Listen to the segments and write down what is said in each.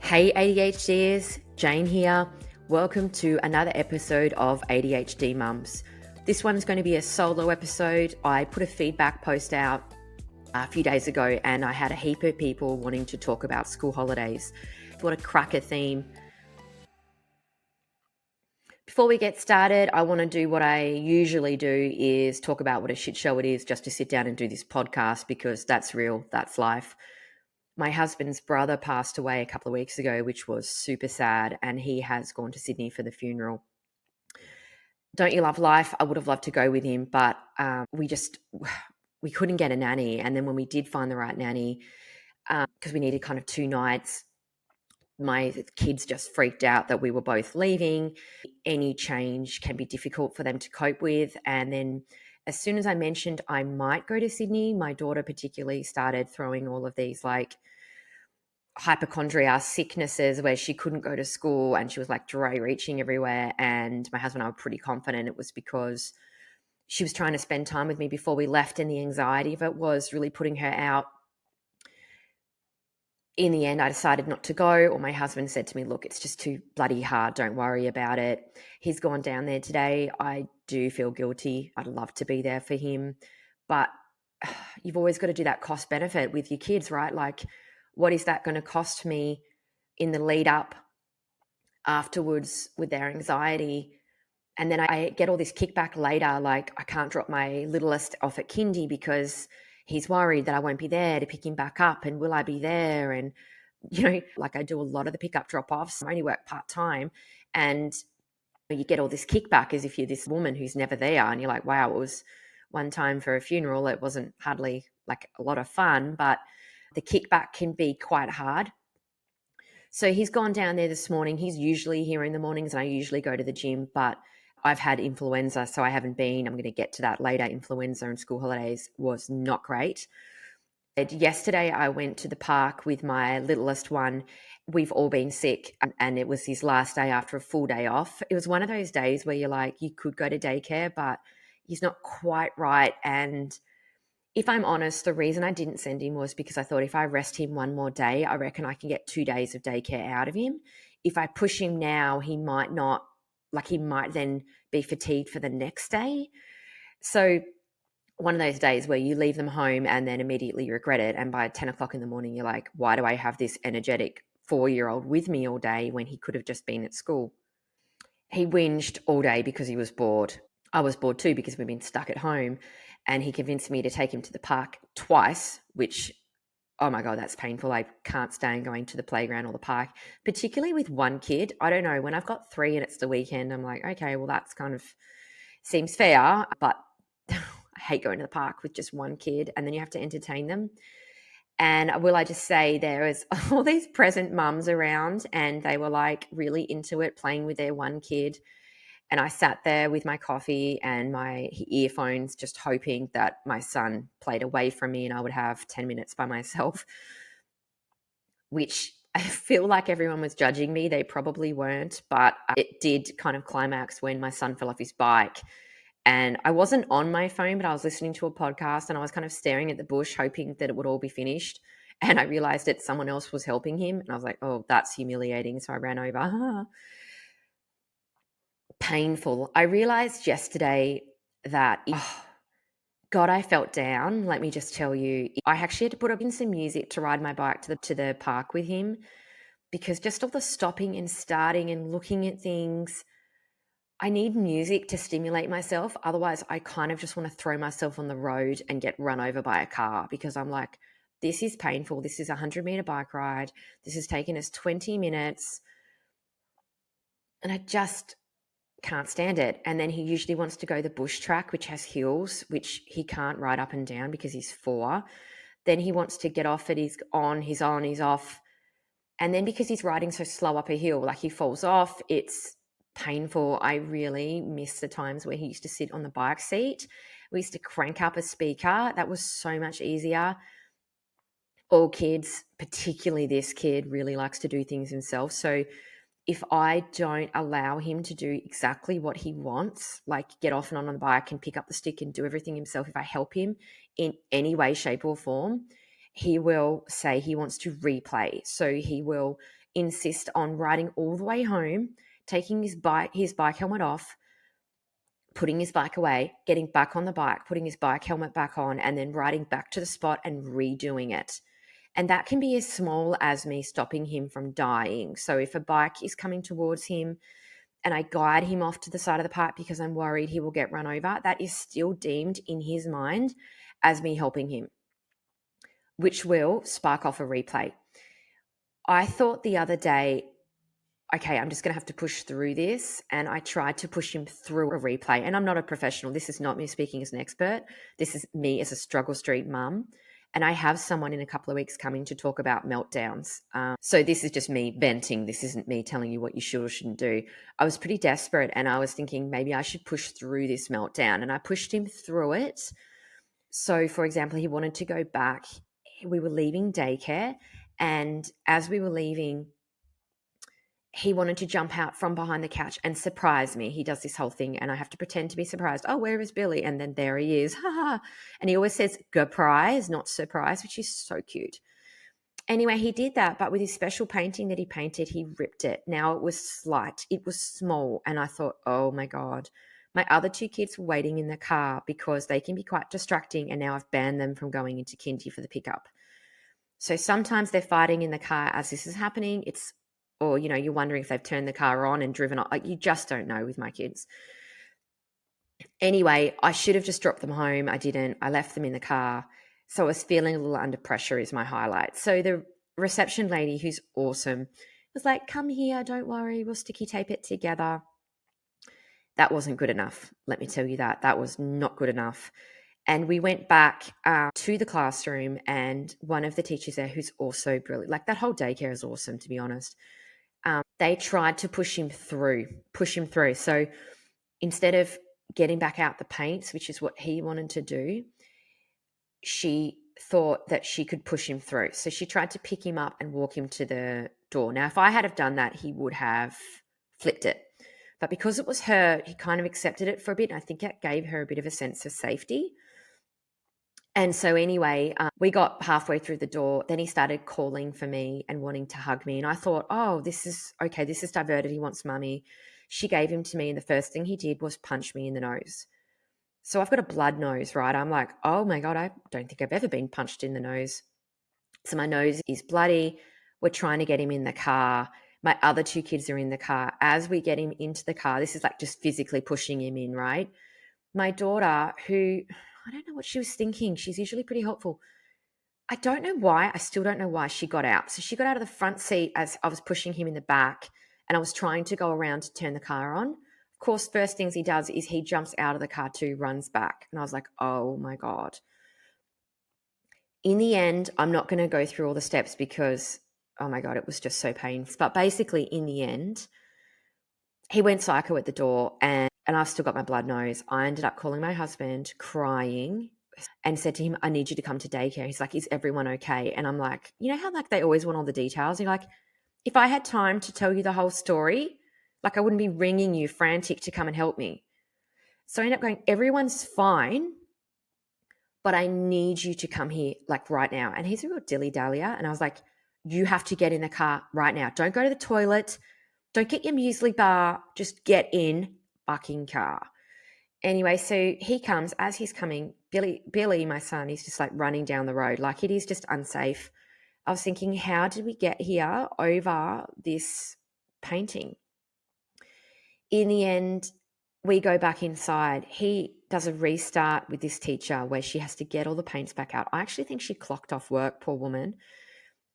Hey ADHDers, Jane here. Welcome to another episode of ADHD Mums. This one's going to be a solo episode. I put a feedback post out a few days ago and I had a heap of people wanting to talk about school holidays. What a cracker theme. Before we get started, I want to do what I usually do is talk about what a shit show it is just to sit down and do this podcast because that's real, that's life. My husband's brother passed away a couple of weeks ago, which was super sad, and he has gone to Sydney for the funeral. Don't you love life? I would have loved to go with him, but we couldn't get a nanny. And then when we did find the right nanny, because we needed kind of 2 nights, my kids just freaked out that we were both leaving. Any change can be difficult for them to cope with. And then as soon as I mentioned I might go to Sydney, my daughter particularly started throwing all of these like hypochondria sicknesses where she couldn't go to school and she was like dry reaching everywhere. And my husband and I were pretty confident it was because she was trying to spend time with me before we left, and the anxiety of it was really putting her out. In the end, I decided not to go, or my husband said to me, look, it's just too bloody hard. Don't worry about it. He's gone down there today. I do feel guilty. I'd love to be there for him. But you've always got to do that cost benefit with your kids, right? Like, what is that going to cost me in the lead up afterwards with their anxiety? And then I get all this kickback later, like I can't drop my littlest off at kindy because he's worried that I won't be there to pick him back up, and will I be there? And, like I do a lot of the pickup drop-offs. I only work part-time, and you get all this kickback as if you're this woman who's never there, and you're like, wow, it was one time for a funeral. It wasn't hardly like a lot of fun, but the kickback can be quite hard. So he's gone down there this morning. He's usually here in the mornings and I usually go to the gym, but I've had influenza, so I haven't been. I'm going to get to that later. Influenza and school holidays was not great. Yesterday, I went to the park with my littlest one. We've all been sick, and it was his last day after a full day off. It was one of those days where you're like, you could go to daycare, but he's not quite right. And if I'm honest, the reason I didn't send him was because I thought if I rest him one more day, I reckon I can get 2 days of daycare out of him. If I push him now, he might then be fatigued for the next day. So one of those days where you leave them home and then immediately regret it. And by 10 o'clock in the morning, you're like, why do I have this energetic 4-year-old with me all day when he could have just been at school? He whinged all day because he was bored. I was bored too because we've been stuck at home, and he convinced me to take him to the park twice, which, oh my God, that's painful. I can't stand going to the playground or the park, particularly with one kid. I don't know. When I've got 3 and it's the weekend, I'm like, okay, well, that's kind of seems fair, but I hate going to the park with just one kid, and then you have to entertain them. And will I just say there was all these present mums around, and they were like really into it, playing with their one kid. And I sat there with my coffee and my earphones, just hoping that my son played away from me and I would have 10 minutes by myself, which I feel like everyone was judging me. They probably weren't, but it did kind of climax when my son fell off his bike. And I wasn't on my phone, but I was listening to a podcast and I was kind of staring at the bush, hoping that it would all be finished. And I realized that someone else was helping him. And I was like, oh, that's humiliating. So I ran over. Painful. I realized yesterday that, God, I felt down. Let me just tell you, I actually had to put in some music to ride my bike to the park with him, because just all the stopping and starting and looking at things, I need music to stimulate myself. Otherwise, I kind of just want to throw myself on the road and get run over by a car, because I'm like, this is painful. This is a 100-meter bike ride. This has taken us 20 minutes. And I just can't stand it. And then he usually wants to go the bush track, which has hills, which he can't ride up and down because he's 4. Then he wants to get off it. He's on, he's off. And then because he's riding so slow up a hill, like he falls off, it's painful. I really miss the times where he used to sit on the bike seat. We used to crank up a speaker. That was so much easier. All kids, particularly this kid, really likes to do things himself. So if I don't allow him to do exactly what he wants, like get off and on the bike and pick up the stick and do everything himself, if I help him in any way, shape or form, he will say he wants to replay. So he will insist on riding all the way home, taking his bike helmet off, putting his bike away, getting back on the bike, putting his bike helmet back on, and then riding back to the spot and redoing it. And that can be as small as me stopping him from dying. So if a bike is coming towards him and I guide him off to the side of the park because I'm worried he will get run over, that is still deemed in his mind as me helping him, which will spark off a replay. I thought the other day, okay, I'm just going to have to push through this. And I tried to push him through a replay. And I'm not a professional. This is not me speaking as an expert. This is me as a struggle street mum. And I have someone in a couple of weeks coming to talk about meltdowns. So this is just me venting. This isn't me telling you what you should or shouldn't do. I was pretty desperate and I was thinking maybe I should push through this meltdown. And I pushed him through it. So, for example, he wanted to go back. We were leaving daycare. And as we were leaving, he wanted to jump out from behind the couch and surprise me. He does this whole thing and I have to pretend to be surprised. Oh, where is Billy? And then there he is. And he always says surprise, not surprise, which is so cute. Anyway, he did that, but with his special painting that he painted, he ripped it. Now it was slight, it was small. And I thought, oh my God. My other two kids were waiting in the car because they can be quite distracting. And now I've banned them from going into kindy for the pickup. So sometimes they're fighting in the car as this is happening. Or, you're wondering if they've turned the car on and driven on. Like, you just don't know with my kids. Anyway, I should have just dropped them home. I didn't. I left them in the car. So I was feeling a little under pressure is my highlight. So the reception lady, who's awesome, was like, come here, don't worry, we'll sticky tape it together. That wasn't good enough. Let me tell you that. That was not good enough. And we went back to the classroom and one of the teachers there, who's also brilliant, like that whole daycare is awesome, to be honest. They tried to push him through. So instead of getting back out the paints, which is what he wanted to do, she thought that she could push him through. So she tried to pick him up and walk him to the door. Now, if I had have done that, he would have flipped it. But because it was her, he kind of accepted it for a bit. And I think it gave her a bit of a sense of safety. And so anyway, we got halfway through the door. Then he started calling for me and wanting to hug me. And I thought, oh, this is okay. This is diverted. He wants mummy. She gave him to me. And the first thing he did was punch me in the nose. So I've got a blood nose, right? I'm like, oh my God, I don't think I've ever been punched in the nose. So my nose is bloody. We're trying to get him in the car. My other two kids are in the car. As we get him into the car, this is like just physically pushing him in, right? My daughter, who I don't know what she was thinking. She's usually pretty helpful. I don't know why. I still don't know why she got out. So she got out of the front seat as I was pushing him in the back and I was trying to go around to turn the car on. Of course, first things he does is he jumps out of the car too, runs back. And I was like, oh my God. In the end, I'm not going to go through all the steps because, oh my God, it was just so painful. But basically, in the end, he went psycho at the door and I've still got my blood nose. I ended up calling my husband, crying, and said to him, I need you to come to daycare. He's like, is everyone okay? And I'm like, you know how like they always want all the details? You're like, if I had time to tell you the whole story, like I wouldn't be ringing you frantic to come and help me. So I ended up going, everyone's fine, but I need you to come here like right now. And he's a real dilly-dallyer. And I was like, you have to get in the car right now. Don't go to the toilet. Don't get your muesli bar. Just get in fucking car. Anyway, so he comes. As he's coming, Billy, my son, is just like running down the road. Like it is just unsafe. I was thinking, how did we get here over this painting? In the end, we go back inside. He does a restart with this teacher where she has to get all the paints back out. I actually think she clocked off work, poor woman.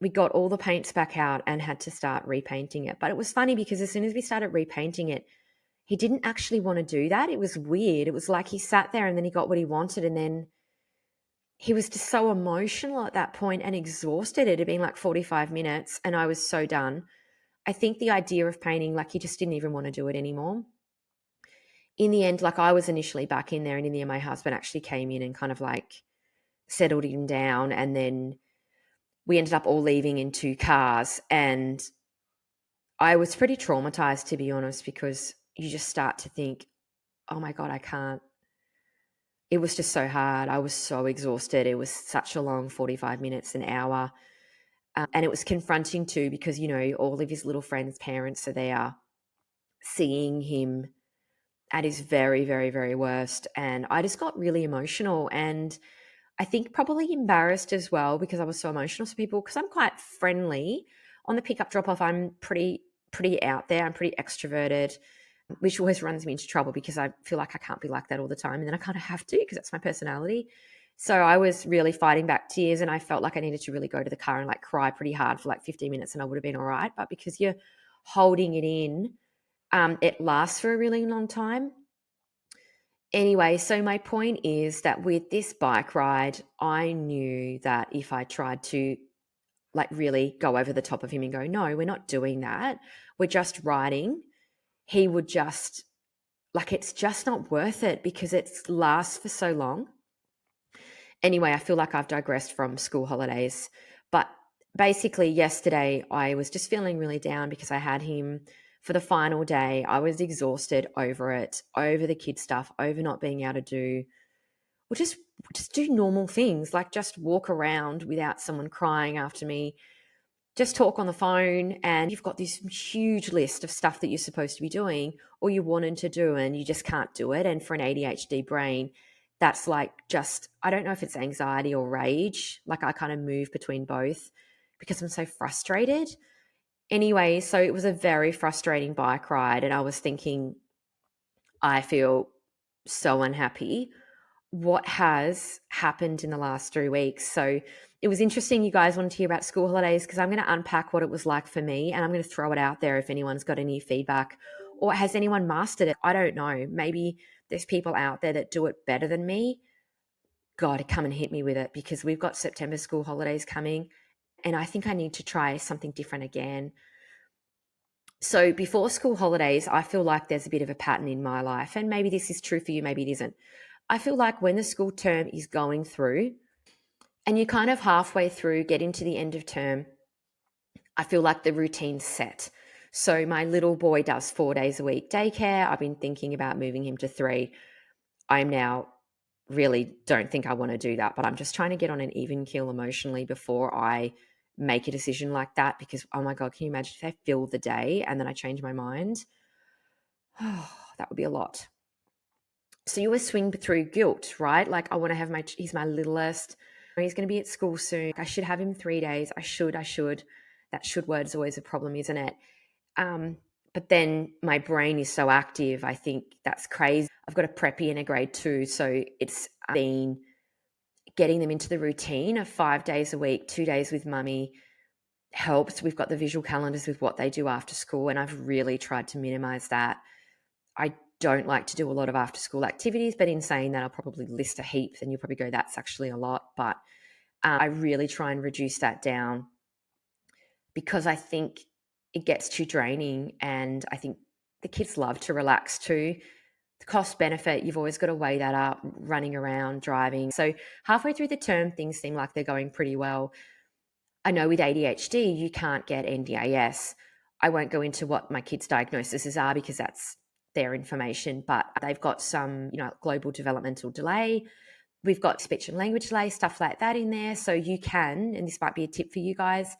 We got all the paints back out and had to start repainting it. But it was funny because as soon as we started repainting it, he didn't actually want to do that. It was weird. It was like he sat there and then he got what he wanted and then he was just so emotional at that point and exhausted. It had been like 45 minutes and I was so done. I think the idea of painting, like he just didn't even want to do it anymore. In the end, like I was initially back in there and in the end my husband actually came in and kind of like settled him down and then we ended up all leaving in two cars and I was pretty traumatized, to be honest, because you just start to think, oh my God, I can't it was just so hard. I was so exhausted. It was such a long 45 minutes, an hour. And it was confronting too, because, all of his little friends' parents are there seeing him at his very, very, very worst. And I just got really emotional, and I think probably embarrassed as well, because I was so emotional to people, because I'm quite friendly. On the pickup drop off, I'm pretty out there. I'm pretty extroverted, which always runs me into trouble, because I feel like I can't be like that all the time. And then I kind of have to, because that's my personality. So I was really fighting back tears, and I felt like I needed to really go to the car and like cry pretty hard for like 15 minutes, and I would have been all right. But because you're holding it in, it lasts for a really long time. Anyway, so my point is that with this bike ride, I knew that if I tried to like really go over the top of him and go, no, we're not doing that, we're just riding, he would just, like, it's just not worth it, because it lasts for so long. Anyway, I feel like I've digressed from school holidays, but basically yesterday I was just feeling really down because I had him for the final day. I was exhausted over it, over the kid stuff, over not being able to do, or just do normal things, like just walk around without someone crying after me, just talk on the phone, and you've got this huge list of stuff that you're supposed to be doing or you wanted to do, and you just can't do it. And for an ADHD brain, that's like, just, I don't know if it's anxiety or rage. Like, I kind of move between both because I'm so frustrated. Anyway, so it was a very frustrating bike ride, and I was thinking, I feel so unhappy. What has happened in the last 3 weeks? So it was interesting you guys wanted to hear about school holidays, because I'm going to unpack what it was like for me, and I'm going to throw it out there if anyone's got any feedback, or has anyone mastered it? I don't know. Maybe there's people out there that do it better than me. God, come and hit me with it, because we've got September school holidays coming, and I think I need to try something different again. So before school holidays, I feel like there's a bit of a pattern in my life, and maybe this is true for you, maybe it isn't. I feel like when the school term is going through and you're kind of halfway through, getting to the end of term, I feel like the routine's set. So my little boy does 4 days a week daycare. I've been thinking about moving him to 3. I'm now really don't think I want to do that, but I'm just trying to get on an even keel emotionally before I make a decision like that, because, oh my God, can you imagine if I fill the day and then I change my mind? Oh, that would be a lot. So you always swing through guilt, right? Like, I want to have he's my littlest. He's going to be at school soon. I should have him 3 days. I should. That should word is always a problem, isn't it? But then my brain is so active. I think that's crazy. I've got a preppy and a grade 2. So it's been getting them into the routine of 5 days a week, 2 days with mummy helps. We've got the visual calendars with what they do after school, and I've really tried to minimize that. I don't like to do a lot of after school activities, but in saying that, I'll probably list a heap, and you'll probably go, that's actually a lot. But I really try and reduce that down, because I think it gets too draining, and I think the kids love to relax too. The cost benefit, you've always got to weigh that up, running around, driving. So halfway through the term, things seem like they're going pretty well. I know with ADHD, you can't get NDIS. I won't go into what my kids' diagnoses are, because that's their information, but they've got some, global developmental delay. We've got speech and language delay, stuff like that in there. So you can, and this might be a tip for you guys,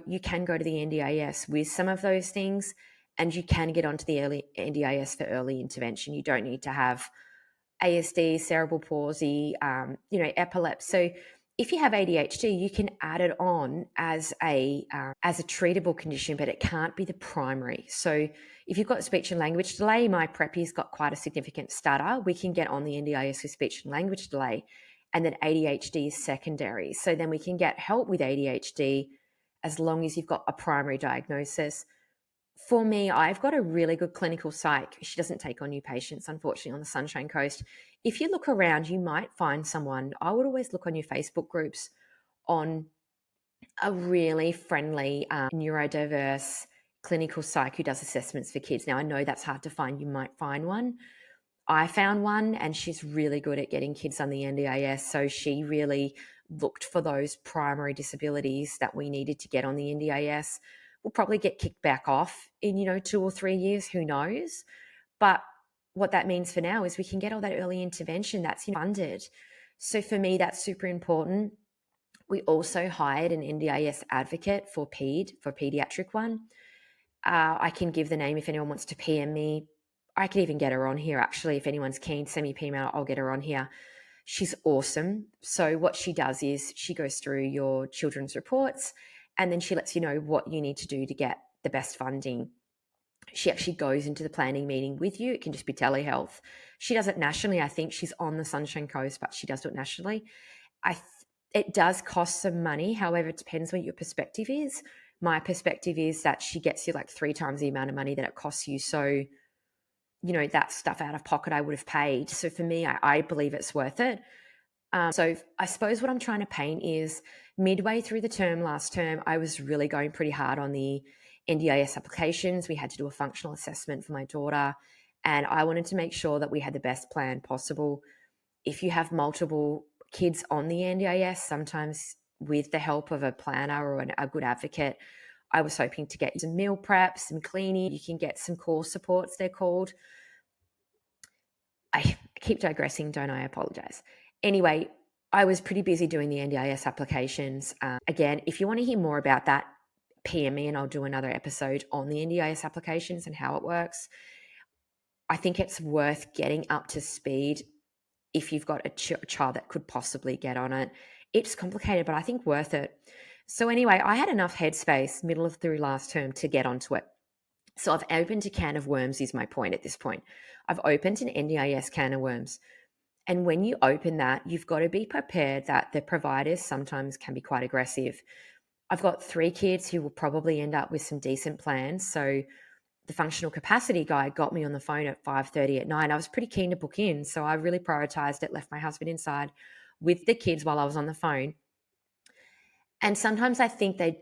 you can go to the NDIS with some of those things, and you can get onto the early NDIS for early intervention. You don't need to have ASD, cerebral palsy, epilepsy. So if you have ADHD, you can add it on as a treatable condition, but it can't be the primary. So if you've got speech and language delay, my preppy's got quite a significant stutter, we can get on the NDIS with speech and language delay, and then ADHD is secondary. So then we can get help with ADHD as long as you've got a primary diagnosis. For me, I've got a really good clinical psych. She doesn't take on new patients, unfortunately, on the Sunshine Coast. If you look around, you might find someone. I would always look on your Facebook groups on a really friendly, neurodiverse clinical psych who does assessments for kids. Now, I know that's hard to find. You might find one. I found one, and she's really good at getting kids on the NDIS. So she really looked for those primary disabilities that we needed to get on the NDIS. We'll probably get kicked back off in, 2 or 3 years, who knows? But what that means for now is we can get all that early intervention that's funded. So for me, that's super important. We also hired an NDIS advocate for pediatric one. I can give the name if anyone wants to PM me. I could even get her on here, actually. If anyone's keen, send me a email, I'll get her on here. She's awesome. So what she does is she goes through your children's reports, and then she lets you know what you need to do to get the best funding. She actually goes into the planning meeting with you. It can just be telehealth. She does it nationally. I think she's on the Sunshine Coast, but she does it nationally. It does cost some money. However, it depends what your perspective is. My perspective is that she gets you like 3 times the amount of money that it costs you. So, that stuff out of pocket I would have paid. So for me, I believe it's worth it. So I suppose what I'm trying to paint is midway through the term last term, I was really going pretty hard on the NDIS applications. We had to do a functional assessment for my daughter, and I wanted to make sure that we had the best plan possible. If you have multiple kids on the NDIS, sometimes with the help of a planner or a good advocate, I was hoping to get some meal prep, some cleaning. You can get some core supports, they're called. I keep digressing, don't I? Apologize. Anyway, I was pretty busy doing the NDIS applications. Again, if you want to hear more about that, PM me and I'll do another episode on the NDIS applications and how it works. I think it's worth getting up to speed if you've got a child that could possibly get on it. It's complicated, but I think worth it. So anyway, I had enough headspace middle of through last term to get onto it. So I've opened a can of worms is my point at this point. I've opened an NDIS can of worms. And when you open that, you've got to be prepared that the providers sometimes can be quite aggressive. I've got 3 kids who will probably end up with some decent plans. So the functional capacity guy got me on the phone at 5:30 at night. I was pretty keen to book in. So I really prioritized it, left my husband inside with the kids while I was on the phone. And sometimes I think they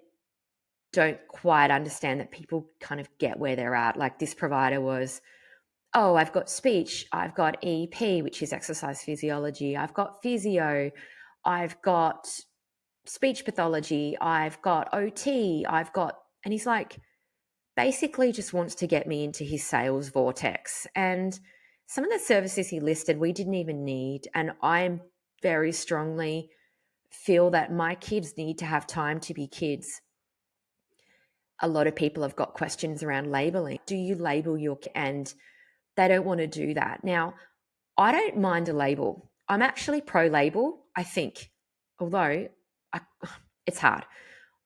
don't quite understand that people kind of get where they're at. Like this provider was, oh, I've got speech, I've got EP, which is exercise physiology, I've got physio, I've got speech pathology, I've got OT, and he's like, basically just wants to get me into his sales vortex. And some of the services he listed, we didn't even need. And I very strongly feel that my kids need to have time to be kids. A lot of people have got questions around labeling. Do you label your kid? And they don't want to do that. Now, I don't mind a label. I'm actually pro label, I think, although it's hard.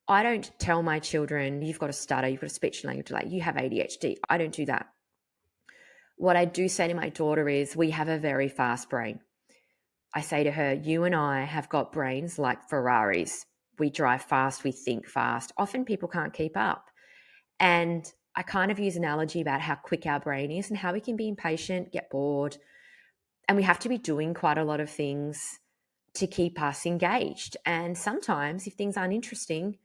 I don't tell my children, you've got a stutter, you've got a speech and language delay, you have ADHD. I don't do that. What I do say to my daughter is, we have a very fast brain. I say to her, you and I have got brains like Ferraris. We drive fast, we think fast. Often people can't keep up. And I kind of use an analogy about how quick our brain is and how we can be impatient, get bored. And we have to be doing quite a lot of things to keep us engaged. And sometimes if things aren't interesting,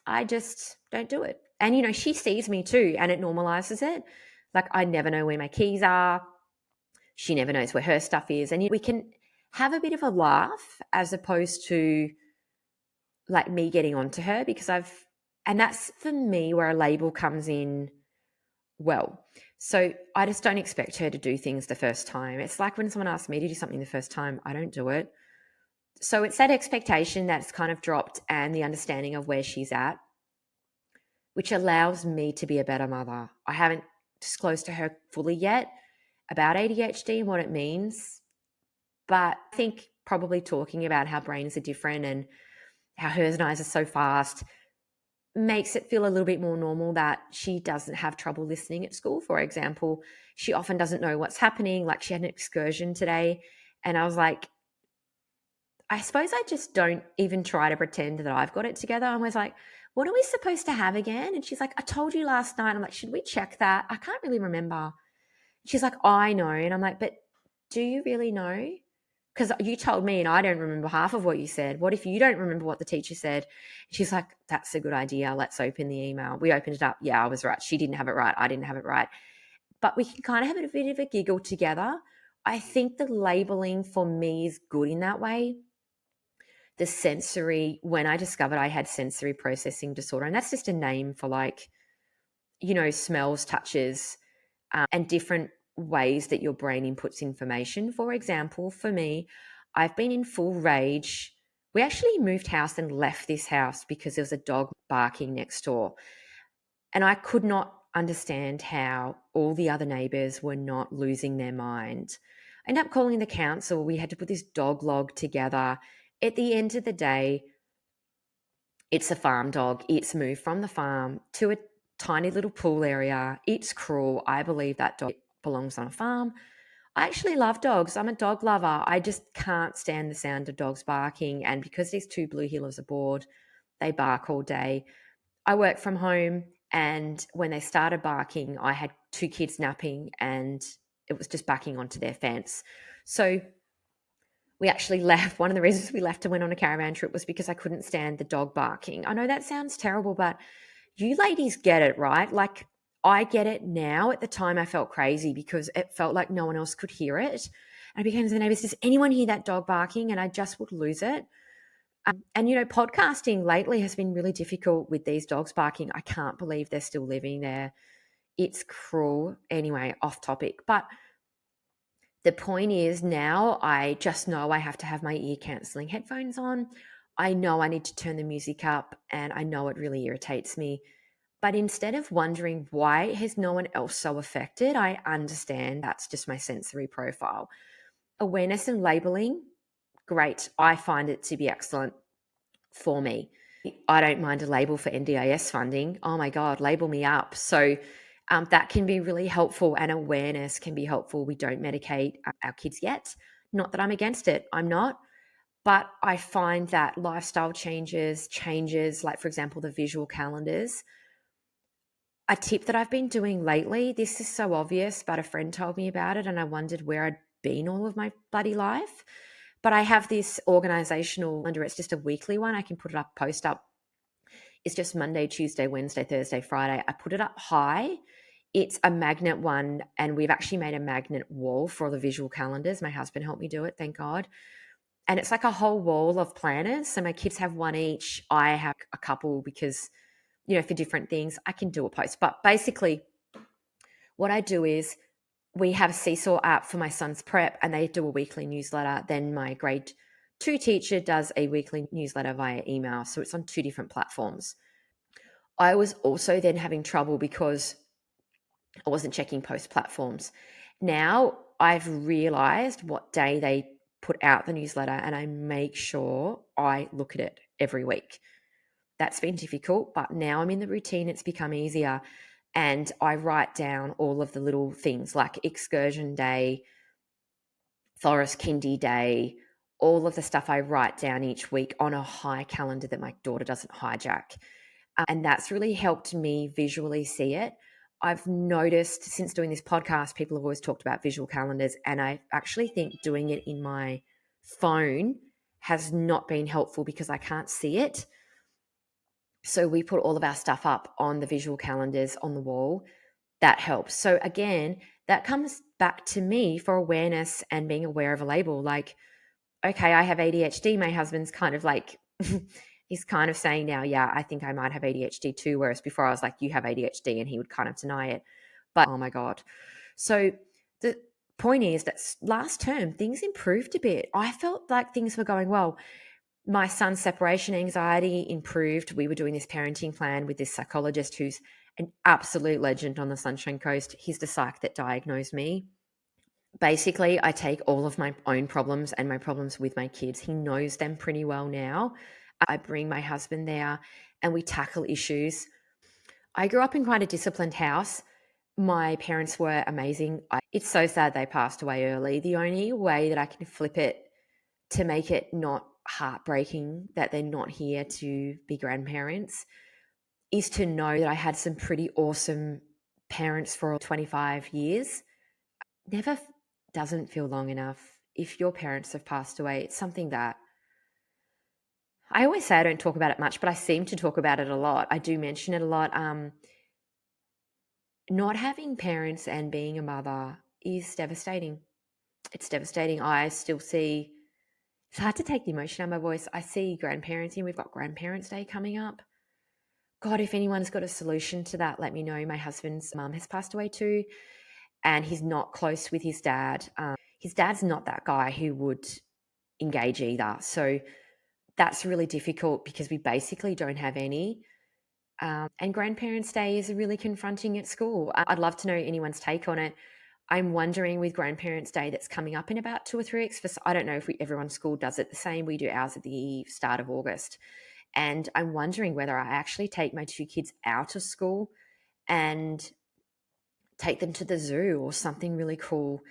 I just don't do it. And, she sees me too, and it normalizes it. Like, I never know where my keys are. She never knows where her stuff is. And we can have a bit of a laugh as opposed to like me getting onto her, because and that's for me where a label comes in well. So I just don't expect her to do things the first time. It's like when someone asks me to do something the first time, I don't do it. So it's that expectation that's kind of dropped and the understanding of where she's at, which allows me to be a better mother. I haven't disclosed to her fully yet about ADHD and what it means, but I think probably talking about how brains are different and how hers and ours are so fast makes it feel a little bit more normal that she doesn't have trouble listening at school, for example. She often doesn't know what's happening. Like, she had an excursion today, and I was like, I suppose I just don't even try to pretend that I've got it together. I was like, what are we supposed to have again? And she's like, I told you last night. I'm like, should we check that? I can't really remember. She's like, I know. And I'm like, but do you really know? Because you told me and I don't remember half of what you said. What if you don't remember what the teacher said? She's like, that's a good idea. Let's open the email. We opened it up. Yeah, I was right. She didn't have it right. I didn't have it right. But we can kind of have a bit of a giggle together. I think the labeling for me is good in that way. The sensory, when I discovered I had sensory processing disorder, and that's just a name for like, smells, touches, and different ways that your brain inputs information. For example, for me, I've been in full rage. We actually moved house and left this house because there was a dog barking next door. And I could not understand how all the other neighbours were not losing their mind. I ended up calling the council. We had to put this dog log together. At the end of the day, it's a farm dog. It's moved from the farm to a tiny little pool area. It's cruel. I believe that dog belongs on a farm. I actually love dogs. I'm a dog lover. I just can't stand the sound of dogs barking. And because these two blue heelers are bored, they bark all day. I work from home, and when they started barking, I had two kids napping and it was just backing onto their fence. So we actually left. One of the reasons we left and went on a caravan trip was because I couldn't stand the dog barking. I know that sounds terrible, but you ladies get it, right? Like, I get it now. At the time, I felt crazy because it felt like no one else could hear it. And I became to the neighbors, does anyone hear that dog barking? And I just would lose it. And, podcasting lately has been really difficult with these dogs barking. I can't believe they're still living there. It's cruel. Anyway, off topic. But the point is, now I just know I have to have my ear cancelling headphones on. I know I need to turn the music up, and I know it really irritates me. But instead of wondering why has no one else so affected, I understand that's just my sensory profile. Awareness and labeling, great. I find it to be excellent for me. I don't mind a label for NDIS funding. Oh my God, label me up. So that can be really helpful, and awareness can be helpful. We don't medicate our kids yet. Not that I'm against it, I'm not. But I find that lifestyle changes, like, for example, the visual calendars. A tip that I've been doing lately, this is so obvious, but a friend told me about it and I wondered where I'd been all of my bloody life. But I have this organizational calendar. It's just a weekly one. I can put it up, post up. It's just Monday, Tuesday, Wednesday, Thursday, Friday. I put it up high. It's a magnet one, and we've actually made a magnet wall for all the visual calendars. My husband helped me do it, thank God. And it's like a whole wall of planners. So my kids have one each. I have a couple because, for different things. I can do a post. But basically, what I do is we have a Seesaw app for my son's prep, and they do a weekly newsletter. Then my grade 2 teacher does a weekly newsletter via email. So it's on two different platforms. I was also then having trouble because I wasn't checking post platforms. Now I've realized what day they put out the newsletter, and I make sure I look at it every week. That's been difficult, but now I'm in the routine. It's become easier. And I write down all of the little things like excursion day, forest kindy day, all of the stuff I write down each week on a high calendar that my daughter doesn't hijack. And that's really helped me visually see it. I've noticed since doing this podcast, people have always talked about visual calendars, and I actually think doing it in my phone has not been helpful because I can't see it. So we put all of our stuff up on the visual calendars on the wall. That helps. So again, that comes back to me for awareness and being aware of a label. Like, okay, I have ADHD. My husband's kind of like, he's kind of saying now, yeah, I think I might have ADHD too. Whereas before I was like, you have ADHD, and he would kind of deny it. But oh my God. So the point is that last term, things improved a bit. I felt like things were going well. My son's separation anxiety improved. We were doing this parenting plan with this psychologist who's an absolute legend on the Sunshine Coast. He's the psych that diagnosed me. Basically, I take all of my own problems and my problems with my kids. He knows them pretty well now. I bring my husband there and we tackle issues. I grew up in quite a disciplined house. My parents were amazing. It's so sad they passed away early. The only way that I can flip it to make it not heartbreaking that they're not here to be grandparents is to know that I had some pretty awesome parents for 25 years. Never doesn't feel long enough. If your parents have passed away, it's something that I always say I don't talk about it much, but I seem to talk about it a lot. I do mention it a lot. Not having parents and being a mother is devastating. It's devastating. I still see, it's hard to take the emotion out of my voice. I see grandparenting. We've got Grandparents' Day coming up. God, if anyone's got a solution to that, let me know. My husband's mum has passed away too. and he's not close with his dad. His dad's not that guy who would engage either. So that's really difficult because we basically don't have any. And Grandparents' Day is really confronting at school. I'd love to know anyone's take on it. I'm wondering with Grandparents' Day that's coming up in about 2 or 3 weeks. I don't know if everyone's school does it the same. We do ours at the start of August. And I'm wondering whether I actually take my 2 kids out of school and take them to the zoo or something really cool,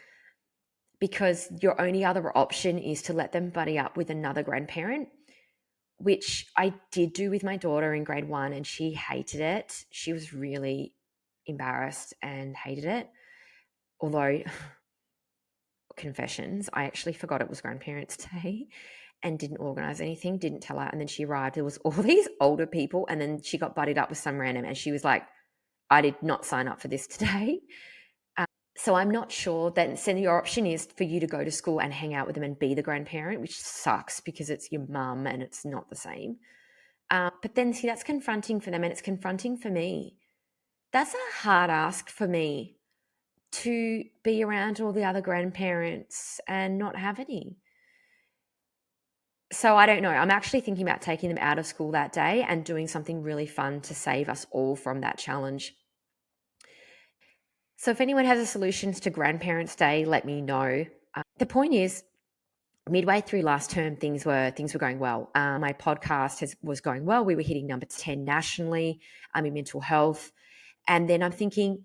because your only other option is to let them buddy up with another grandparent, which I did do with my daughter in grade 1, and she hated it. She was really embarrassed and hated it. Although, confessions, I actually forgot it was Grandparents' Day and didn't organize anything, didn't tell her. And then she arrived. There was all these older people, and then she got buddied up with some random, and she was like, I did not sign up for this today. So I'm not sure that. So your option is for you to go to school and hang out with them and be the grandparent, which sucks because it's your mum and it's not the same. But then, see, that's confronting for them, and it's confronting for me. That's a hard ask for me, to be around all the other grandparents and not have any. So I don't know. I'm actually thinking about taking them out of school that day and doing something really fun to save us all from that challenge. So if anyone has a solutions to Grandparents' Day, let me know. The point is, midway through last term, things were going well. My podcast was going well. We were hitting number 10 nationally. I'm in mental health. And then I'm thinking,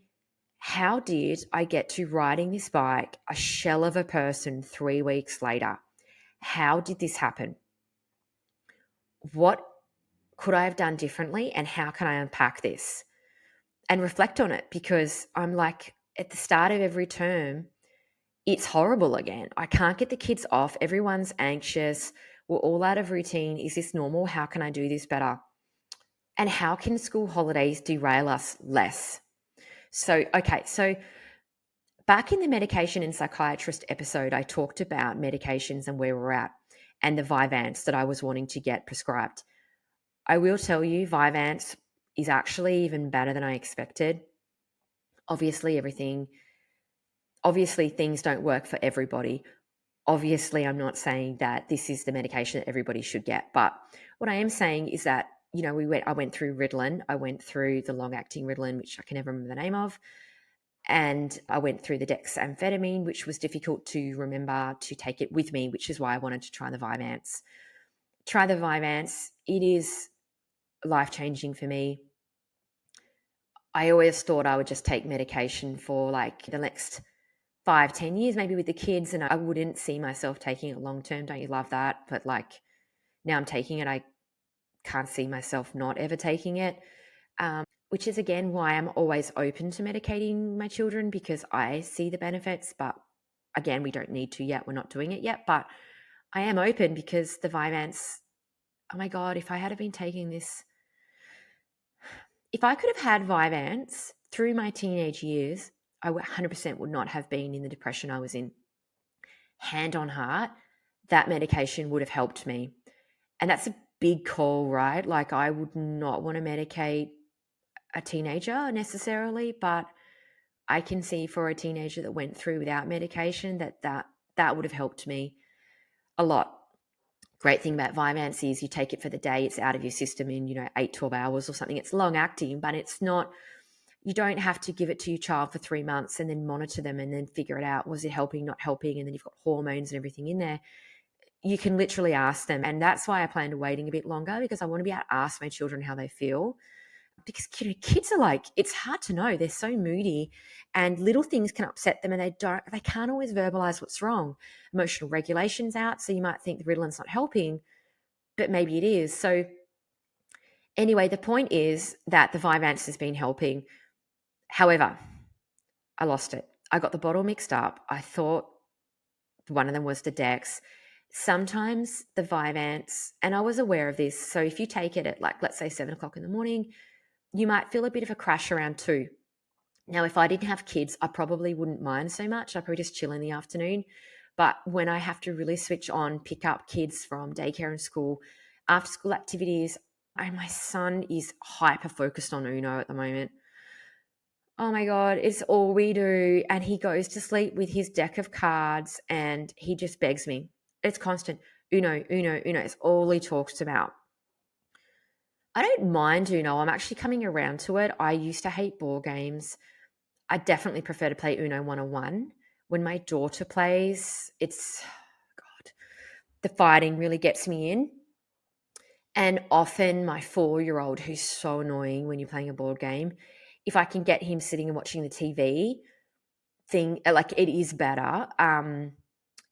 how did I get to riding this bike, a shell of a person, 3 weeks later? How did this happen? What could I have done differently? And how can I unpack this and reflect on it? Because I'm like, at the start of every term, it's horrible again. I can't get the kids off. Everyone's anxious. We're all out of routine. Is this normal? How can I do this better? And how can school holidays derail us less? So back in the medication and psychiatrist episode, I talked about medications and where we're at, and the Vyvance that I was wanting to get prescribed. I will tell you, Vyvance is actually even better than I expected. Obviously, things don't work for everybody. Obviously, I'm not saying that this is the medication that everybody should get, but what I am saying is that, I went through Ritalin, I went through the long-acting Ritalin, which I can never remember the name of, and I went through the dexamphetamine, which was difficult to remember to take it with me, which is why I wanted to try the Vyvance. Try the Vyvance. It is life-changing for me. I always thought I would just take medication for like the next 5-10 years, maybe with the kids, and I wouldn't see myself taking it long term. Don't you love that? But like, now I'm taking it, I can't see myself not ever taking it, which is again why I'm always open to medicating my children, because I see the benefits. But again, we don't need to yet. We're not doing it yet, but I am open because the Vyvance, oh my God, if I had been taking this, if I could have had Vyvance through my teenage years, I 100% would not have been in the depression I was in. Hand on heart, that medication would have helped me. And that's a big call, right? Like, I would not want to medicate a teenager necessarily, but I can see for a teenager that went through without medication that would have helped me a lot. Great thing about Vyvance is you take it for the day, it's out of your system in 8-12 hours or something. It's long acting, but it's not, you don't have to give it to your child for 3 months and then monitor them and then figure it out, was it helping, not helping, and then you've got hormones and everything in there. You can literally ask them, and that's why I plan to waiting a bit longer, because I want to be able to ask my children how they feel. Because kids are like, it's hard to know, they're so moody, and little things can upset them, and they can't always verbalize what's wrong. Emotional regulation's out, so you might think the Ritalin's not helping, but maybe it is. So anyway, the point is that the Vyvance has been helping. However, I lost it. I got the bottle mixed up. I thought one of them was the Dex. Sometimes the Vyvance, and I was aware of this, so if you take it at, like, let's say 7 o'clock in the morning, you might feel a bit of a crash around 2. Now, if I didn't have kids, I probably wouldn't mind so much. I'd probably just chill in the afternoon. But when I have to really switch on, pick up kids from daycare and school, after school activities, and my son is hyper focused on Uno at the moment. Oh my God, it's all we do. And he goes to sleep with his deck of cards and he just begs me. It's constant. Uno, Uno, Uno. It's all he talks about. I don't mind Uno. I'm actually coming around to it. I used to hate board games. I definitely prefer to play Uno one-on-one. When my daughter plays, it's, God, the fighting really gets me in. And often my 4-year-old, who's so annoying when you're playing a board game, if I can get him sitting and watching the TV thing, like it is better.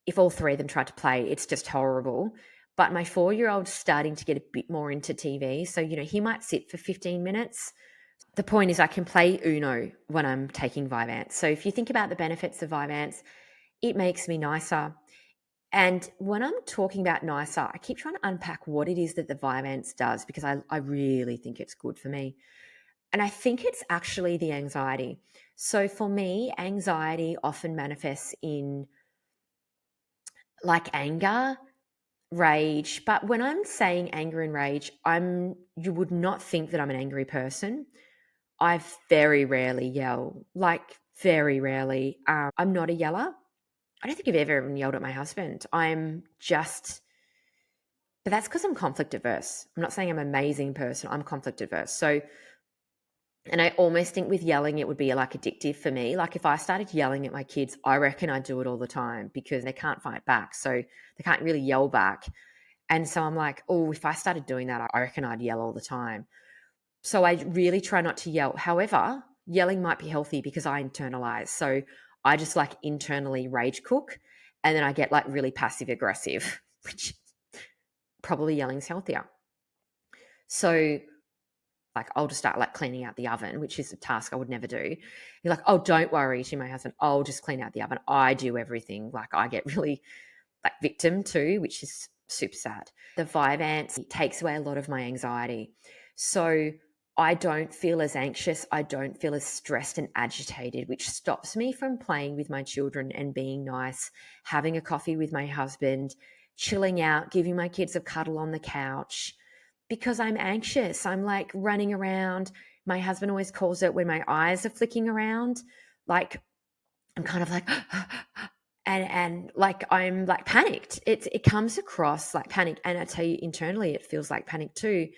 If all three of them tried to play, it's just horrible. But my 4-year-old's starting to get a bit more into TV. So, he might sit for 15 minutes. The point is I can play Uno when I'm taking Vyvance. So if you think about the benefits of Vyvance, it makes me nicer. And when I'm talking about nicer, I keep trying to unpack what it is that the Vyvance does because I really think it's good for me. And I think it's actually the anxiety. So for me, anxiety often manifests in like anger, rage. But when I'm saying anger and rage, you would not think that I'm an angry person. I very rarely yell, like very rarely. I'm not a yeller. I don't think I've ever even yelled at my husband. But that's because I'm conflict averse. I'm not saying I'm an amazing person. I'm conflict averse. So, and I almost think with yelling, it would be like addictive for me. Like if I started yelling at my kids, I reckon I'd do it all the time because they can't fight back. So they can't really yell back. And so I'm like, oh, if I started doing that, I reckon I'd yell all the time. So I really try not to yell. However, yelling might be healthy because I internalize. So I just like internally rage cook and then I get like really passive aggressive, which probably yelling's healthier. So like I'll just start like cleaning out the oven, which is a task I would never do. You're like, oh, don't worry to my husband. I'll just clean out the oven. I do everything. Like I get really like victim too, which is super sad. The Vyvance takes away a lot of my anxiety. So I don't feel as anxious. I don't feel as stressed and agitated, which stops me from playing with my children and being nice, having a coffee with my husband, chilling out, giving my kids a cuddle on the couch because I'm anxious. I'm like running around. My husband always calls it when my eyes are flicking around, like I'm kind of like and like I'm like panicked. It comes across like panic, and I tell you internally it feels like panic too.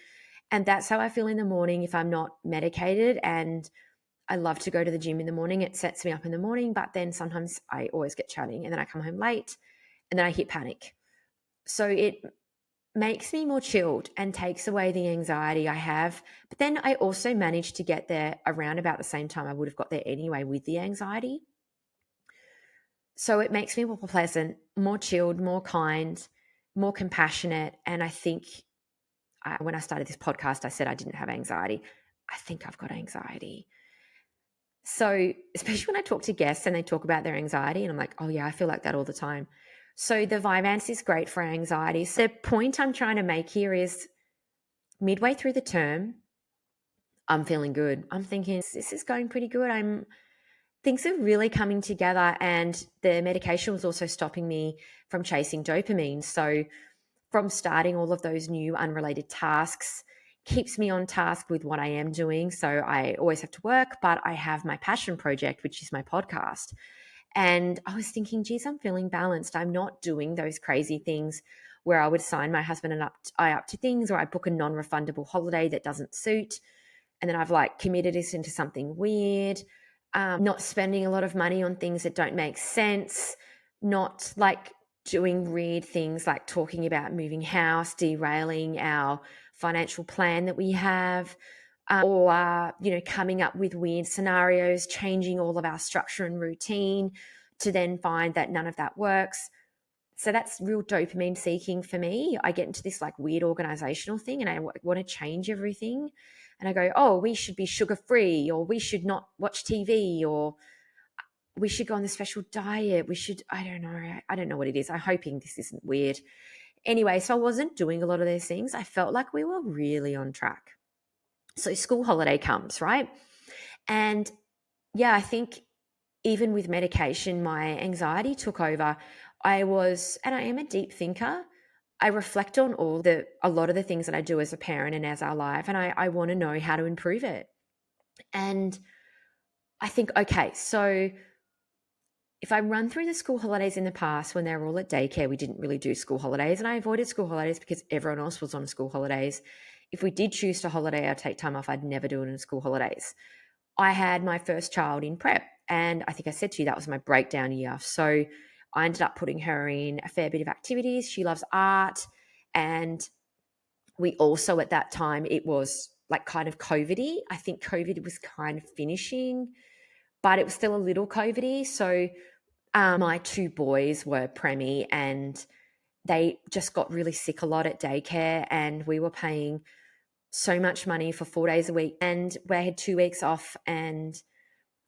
And that's how I feel in the morning if I'm not medicated. And I love to go to the gym in the morning. It sets me up in the morning, but then sometimes I always get chatting and then I come home late and then I hit panic. So it makes me more chilled and takes away the anxiety I have. But then I also manage to get there around about the same time I would have got there anyway with the anxiety. So it makes me more pleasant, more chilled, more kind, more compassionate. And I think when I started this podcast, I said I didn't have anxiety. I think I've got anxiety. So, especially when I talk to guests and they talk about their anxiety, and I'm like, oh, yeah, I feel like that all the time. So, the Vyvance is great for anxiety. So, the point I'm trying to make here is midway through the term, I'm feeling good. I'm thinking, this is going pretty good. Things are really coming together, and the medication was also stopping me from chasing dopamine. So, from starting all of those new unrelated tasks keeps me on task with what I am doing. So I always have to work, but I have my passion project, which is my podcast. And I was thinking, geez, I'm feeling balanced. I'm not doing those crazy things where I would sign my husband and I up to things, or I book a non-refundable holiday that doesn't suit. And then I've like committed this into something weird, not spending a lot of money on things that don't make sense, not like doing weird things like talking about moving house, derailing our financial plan that we have, or coming up with weird scenarios, changing all of our structure and routine to then find that none of that works. So that's real dopamine seeking for me. I get into this like weird organizational thing and I want to change everything. And I go, oh, we should be sugar free, or we should not watch TV, or we should go on the special diet. We should, I don't know. I don't know what it is. I'm hoping this isn't weird. Anyway, so I wasn't doing a lot of those things. I felt like we were really on track. So school holiday comes, right? And yeah, I think even with medication, my anxiety took over. And I am a deep thinker. I reflect on a lot of the things that I do as a parent and as our life, and I want to know how to improve it. And I think, okay, so if I run through the school holidays in the past when they were all at daycare, we didn't really do school holidays, and I avoided school holidays because everyone else was on school holidays. If we did choose to holiday or take time off, I'd never do it in school holidays. I had my first child in prep, and I think I said to you that was my breakdown year. So I ended up putting her in a fair bit of activities. She loves art, and we also at that time, it was like kind of COVID-y. I think COVID was kind of finishing, but it was still a little COVID-y. So my two boys were preemie, and they just got really sick a lot at daycare, and we were paying so much money for 4 days a week, and we had 2 weeks off. And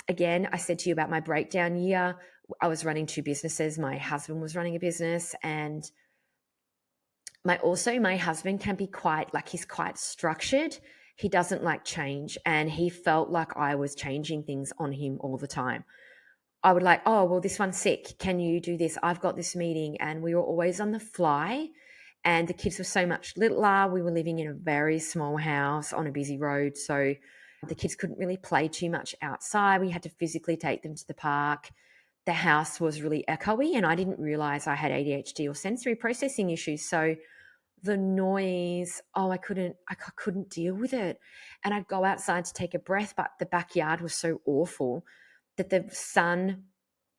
again, I said to you about my breakdown year. I was running two businesses. My husband was running a business, and my husband can be quite, like, he's quite structured. He doesn't like change, and he felt like I was changing things on him all the time. I would like, oh, well, this one's sick. Can you do this? I've got this meeting. And we were always on the fly. And the kids were so much littler. We were living in a very small house on a busy road. So the kids couldn't really play too much outside. We had to physically take them to the park. The house was really echoey, and I didn't realize I had ADHD or sensory processing issues. So the noise, I couldn't deal with it. And I'd go outside to take a breath, but the backyard was so awful that the sun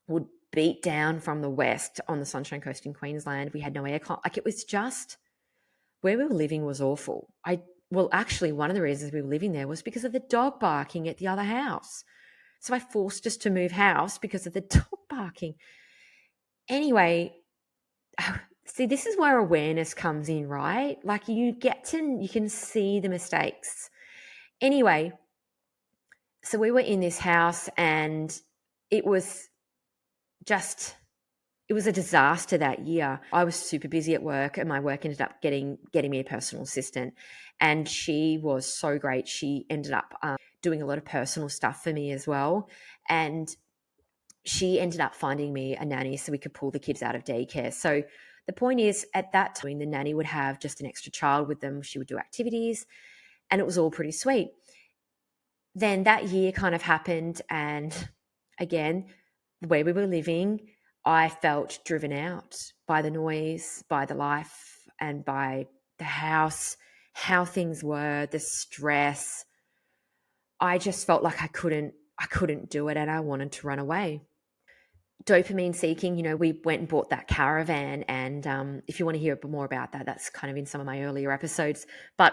would beat down from the west on the Sunshine Coast in Queensland. We had no aircon. Like, it was just, where we were living was awful. Actually, one of the reasons we were living there was because of the dog barking at the other house. So I forced us to move house because of the dog barking. Anyway, see, this is where awareness comes in, right? Like, you can see the mistakes. Anyway, so we were in this house, and it was a disaster that year. I was super busy at work, and my work ended up getting me a personal assistant, and she was so great. She ended up doing a lot of personal stuff for me as well, and she ended up finding me a nanny so we could pull the kids out of daycare. So the point is, at that time, the nanny would have just an extra child with them. She would do activities, and it was all pretty sweet. Then that year kind of happened, and again, where we were living, I felt driven out by the noise, by the life, and by the house, how things were, the stress. I just felt like I couldn't do it, and I wanted to run away. Dopamine seeking, we went and bought that caravan, and if you want to hear a bit more about that, that's kind of in some of my earlier episodes. But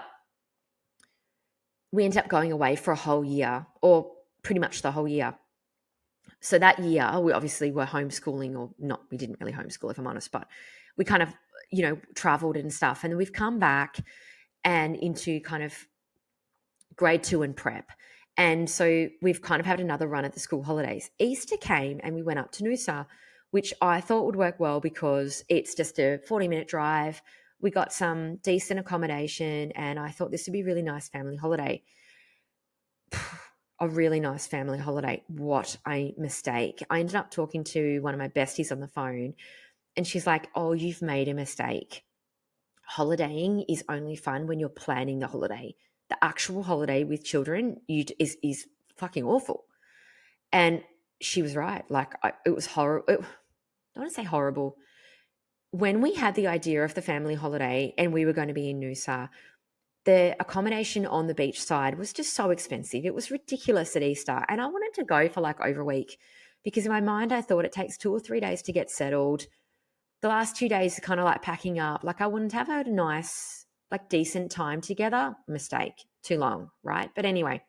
we ended up going away for a whole year, or pretty much the whole year. So that year, we obviously were homeschooling, or not, we didn't really homeschool, if I'm honest, but we kind of, traveled and stuff. And then we've come back and into kind of grade 2 and prep. And so we've kind of had another run at the school holidays. Easter came, and we went up to Noosa, which I thought would work well because it's just a 40-minute drive. We got some decent accommodation, and I thought this would be a really nice family holiday. A really nice family holiday. What a mistake. I ended up talking to one of my besties on the phone, and she's like, oh, you've made a mistake. Holidaying is only fun when you're planning the holiday. The actual holiday with children is fucking awful. And she was right. Like, it was horrible. I don't want to say horrible. When we had the idea of the family holiday and we were going to be in Noosa, the accommodation on the beach side was just so expensive. It was ridiculous at Easter. And I wanted to go for like over a week because in my mind, I thought it takes 2 or 3 days to get settled. The last 2 days are kind of like packing up. Like, I wanted to have a nice, like, decent time together. Mistake. Too long, right? But anyway,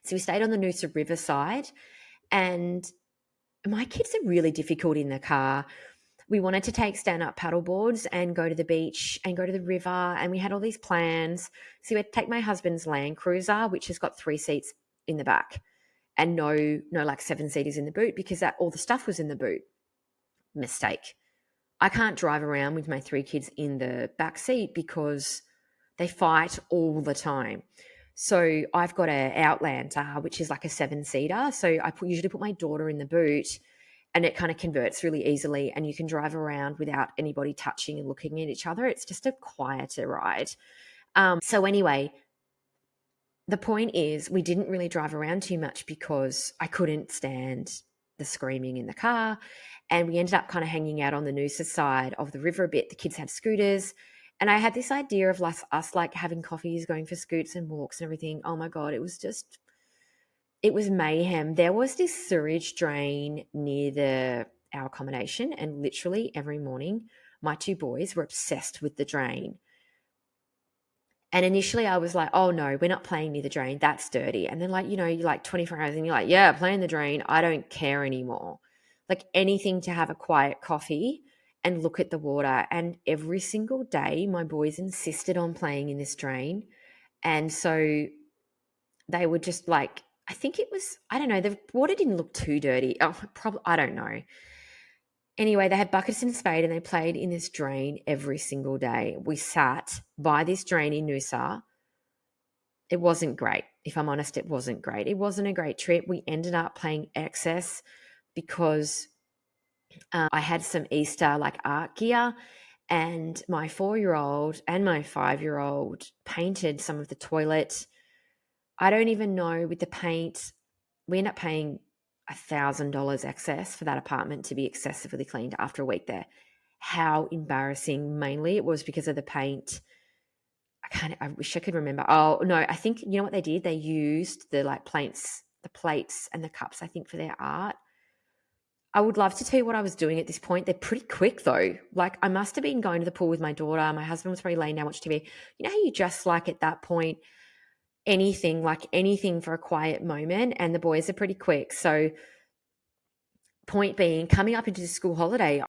so we stayed on the Noosa River side, and my kids are really difficult in the car. We wanted to take stand-up paddle boards and go to the beach and go to the river, and we had all these plans. So we had to take my husband's Land Cruiser, which has got 3 seats in the back, and no like 7-seaters in the boot, because that all the stuff was in the boot. Mistake. I can't drive around with my 3 kids in the back seat because they fight all the time. So I've got an Outlander, which is like a 7-seater. So I usually put my daughter in the boot, and it kind of converts really easily, and you can drive around without anybody touching and looking at each other. It's just a quieter ride. So anyway, the point is, we didn't really drive around too much because I couldn't stand the screaming in the car. And we ended up kind of hanging out on the Noosa side of the river a bit. The kids had scooters. And I had this idea of us like having coffees, going for scoots and walks and everything. Oh my God, it was mayhem. There was this sewage drain near our accommodation, and literally every morning, my two boys were obsessed with the drain. And initially I was like, oh no, we're not playing near the drain. That's dirty. And then you're like 24 hours and you're like, yeah, playing the drain. I don't care anymore. Like anything to have a quiet coffee and look at the water. And every single day, my boys insisted on playing in this drain. And so they were just like, I think it was, I don't know, the water didn't look too dirty. Oh, probably, I don't know. Anyway, they had buckets and a spade and they played in this drain every single day. We sat by this drain in Noosa. It wasn't great. If I'm honest, it wasn't great. It wasn't a great trip. We ended up playing excess because I had some Easter like art gear, and my 4-year-old and my 5-year-old painted some of the toilet. I don't even know with the paint. We ended up paying $1,000 excess for that apartment to be excessively cleaned after a week there. How embarrassing. Mainly it was because of the paint. I wish I could remember. Oh no, I think you know what they did? They used the plates and the cups, I think, for their art. I would love to tell you what I was doing at this point. They're pretty quick though. Like I must have been going to the pool with my daughter. My husband was probably laying down watching TV. You know how you just like at that point anything for a quiet moment, and the boys are pretty quick. So point being, coming up into the school holiday,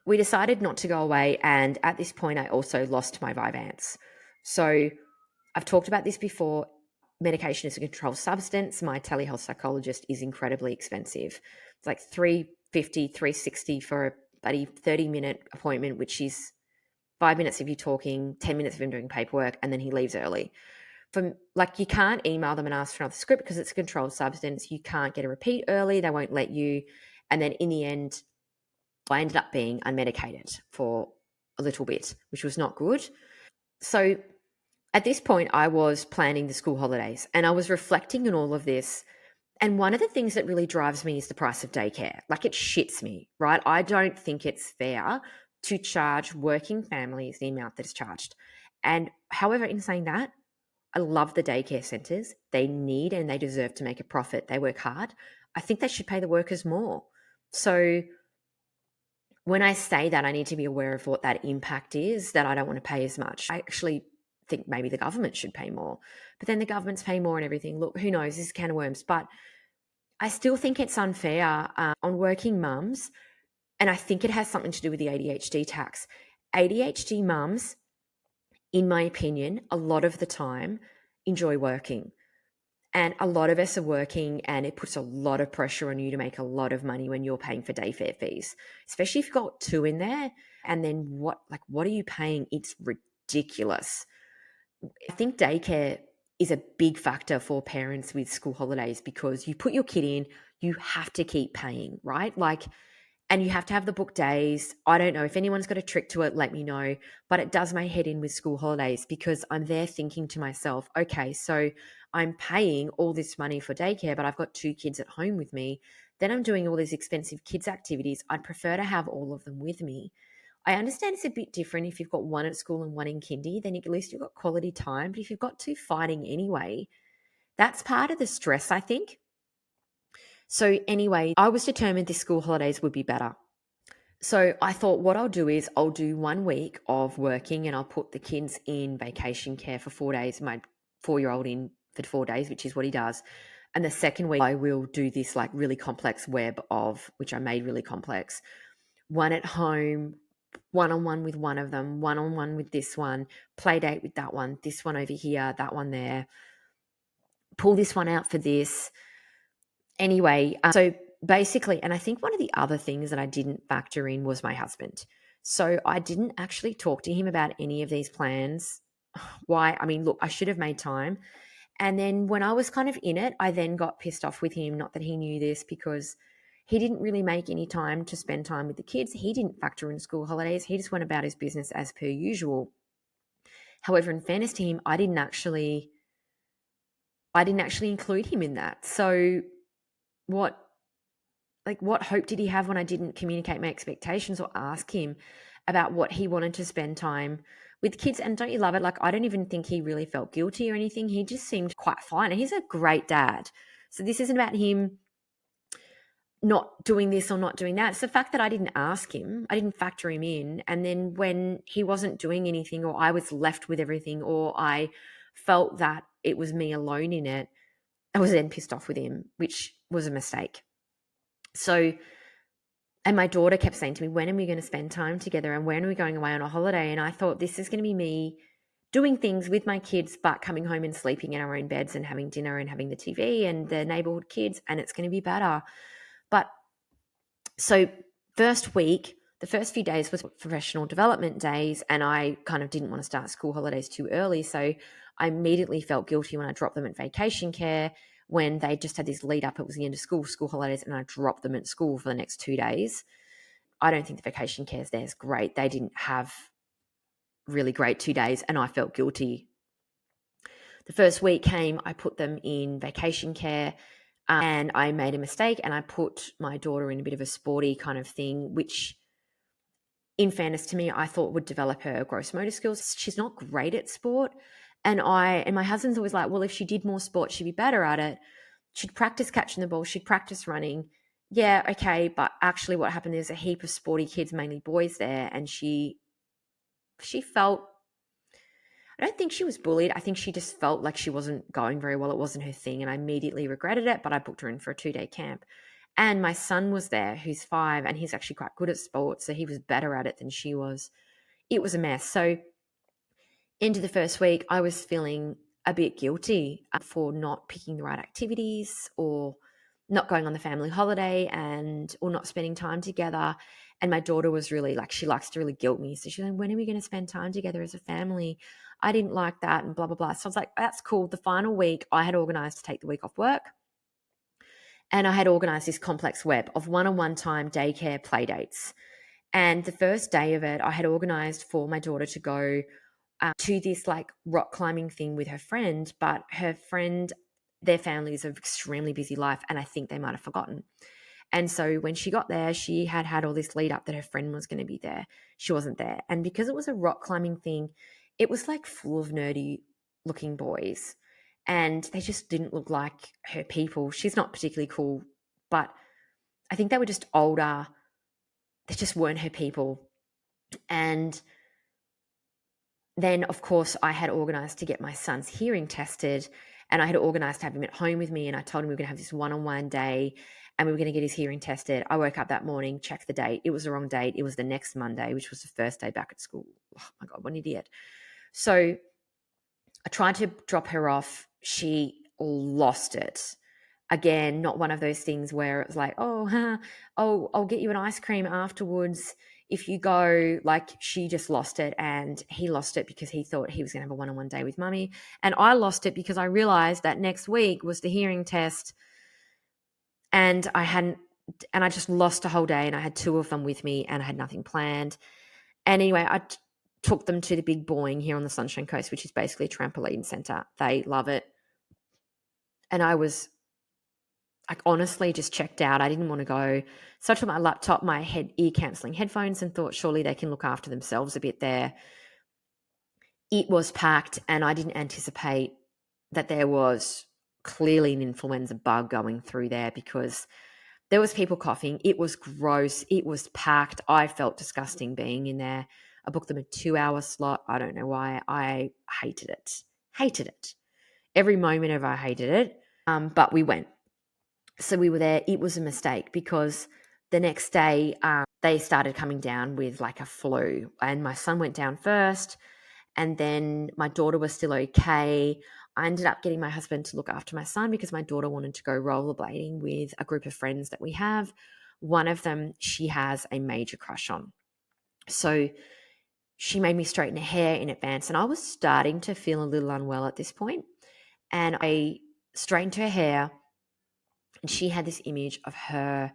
we decided not to go away, and at this point I also lost my Vyvance. So I've talked about this before. Medication is a controlled substance. My telehealth psychologist is incredibly expensive. It's like $350, $360 for a bloody 30-minute appointment, which is 5 minutes of you talking, 10 minutes of him doing paperwork, and then he leaves early. You can't email them and ask for another script because it's a controlled substance. You can't get a repeat early. They won't let you. And then in the end, I ended up being unmedicated for a little bit, which was not good. So at this point, I was planning the school holidays and I was reflecting on all of this. And one of the things that really drives me is the price of daycare. Like it shits me, right? I don't think it's fair to charge working families the amount that is charged. And however, in saying that, I love the daycare centres. They need and they deserve to make a profit. They work hard. I think they should pay the workers more. So when I say that, I need to be aware of what that impact is, that I don't want to pay as much. I actually think maybe the government should pay more, but then the government's pay more and everything. Look, who knows? This is a can of worms, but I still think it's unfair on working mums. And I think it has something to do with the ADHD tax. ADHD mums, in my opinion, a lot of the time enjoy working. And a lot of us are working, and it puts a lot of pressure on you to make a lot of money when you're paying for daycare fees, especially if you've got two in there. And then what are you paying? It's ridiculous. I think daycare is a big factor for parents with school holidays because you put your kid in, you have to keep paying, right? And you have to have the book days. I don't know if anyone's got a trick to it, let me know. But it does my head in with school holidays because I'm there thinking to myself, okay, so I'm paying all this money for daycare, but I've got two kids at home with me. Then I'm doing all these expensive kids activities. I'd prefer to have all of them with me. I understand it's a bit different if you've got one at school and one in kindy, then at least you've got quality time. But if you've got two fighting anyway, that's part of the stress, I think. So anyway, I was determined this school holidays would be better. So I thought what I'll do is I'll do 1 week of working and I'll put the kids in vacation care for 4 days, my 4-year-old in for 4 days, which is what he does. And the second week I will do this like really complex web of, which I made really complex, one at home, one-on-one with one of them, one-on-one with this one, play date with that one, this one over here, that one there, pull this one out for this. Anyway, so basically, and I think one of the other things that I didn't factor in was my husband. So I didn't actually talk to him about any of these plans. Why? I mean, look, I should have made time. And then when I was kind of in it, I then got pissed off with him. Not that he knew this, because he didn't really make any time to spend time with the kids. He didn't factor in school holidays. He just went about his business as per usual. However, in fairness to him, I didn't actually I didn't actually include him in that. So what hope did he have when I didn't communicate my expectations or ask him about what he wanted to spend time with kids? And don't you love it? Like, I don't even think he really felt guilty or anything. He just seemed quite fine. And he's a great dad. So this isn't about him not doing this or not doing that. It's the fact that I didn't ask him, I didn't factor him in. And then when he wasn't doing anything, or I was left with everything, or I felt that it was me alone in it, I was then pissed off with him, which was a mistake. So, and my daughter kept saying to me, when are we going to spend time together, and when are we going away on a holiday? And I thought, this is going to be me doing things with my kids, but coming home and sleeping in our own beds and having dinner and having the TV and the neighborhood kids, and it's going to be better. But so first week, the first few days was professional development days, and I kind of didn't want to start school holidays too early. So I immediately felt guilty when I dropped them at vacation care, when they just had this lead up. It was the end of school holidays, and I dropped them at school for the next 2 days. I don't think the vacation care there is great. They didn't have really great 2 days, and I felt guilty. The first week came, I put them in vacation care, and I made a mistake, and I put my daughter in a bit of a sporty kind of thing, which, in fairness to me, I thought would develop her gross motor skills. She's not great at sport. And my husband's always like, well, if she did more sport, she'd be better at it. She'd practice catching the ball. She'd practice running. Yeah, okay. But actually what happened is a heap of sporty kids, mainly boys there. And she felt, I don't think she was bullied. I think she just felt like she wasn't going very well. It wasn't her thing. And I immediately regretted it, but I booked her in for a 2-day camp. And my son was there, who's 5, and he's actually quite good at sports. So he was better at it than she was. It was a mess. So into the first week, I was feeling a bit guilty for not picking the right activities, or not going on the family holiday, or not spending time together. And my daughter was really like, she likes to really guilt me. So she's like, when are we going to spend time together as a family? I didn't like that, and blah, blah, blah. So I was like, that's cool. The final week, I had organized to take the week off work. And I had organized this complex web of one-on-one time, daycare, play dates. And the first day of it, I had organized for my daughter to go to this like rock climbing thing with her friend, but her friend, their family is an extremely busy life, and I think they might have forgotten. And so when she got there, she had all this lead up that her friend was going to be there. She wasn't there. And because it was a rock climbing thing, it was like full of nerdy looking boys, and they just didn't look like her people. She's not particularly cool, but I think they were just older. They just weren't her people. And then, of course, I had organised to get my son's hearing tested, and I had organised to have him at home with me, and I told him we were going to have this one-on-one day, and we were going to get his hearing tested. I woke up that morning, checked the date. It was the wrong date. It was the next Monday, which was the first day back at school. Oh my God, what an idiot. So I tried to drop her off. She lost it. Again, not one of those things where it was like, oh, I'll get you an ice cream afterwards if you go. Like, she just lost it, and he lost it because he thought he was going to have a one-on-one day with mummy. And I lost it because I realized that next week was the hearing test, and I just lost a whole day, and I had 2 of them with me, and I had nothing planned. And anyway, I took them to the Big Boing here on the Sunshine Coast, which is basically a trampoline center. They love it. And I was honestly just checked out. I didn't want to go. So I took my laptop, my ear cancelling headphones, and thought surely they can look after themselves a bit there. It was packed, and I didn't anticipate that there was clearly an influenza bug going through there, because there was people coughing. It was gross. It was packed. I felt disgusting being in there. I booked them a 2-hour slot. I don't know why. I hated it. Hated it. Every moment of it, I hated it. But we went. So we were there. It was a mistake, because the next day they started coming down with like a flu, and my son went down first, and then my daughter was still okay. I ended up getting my husband to look after my son because my daughter wanted to go rollerblading with a group of friends that we have. One of them she has a major crush on. So she made me straighten her hair in advance, and I was starting to feel a little unwell at this point. And I straightened her hair, and she had this image of her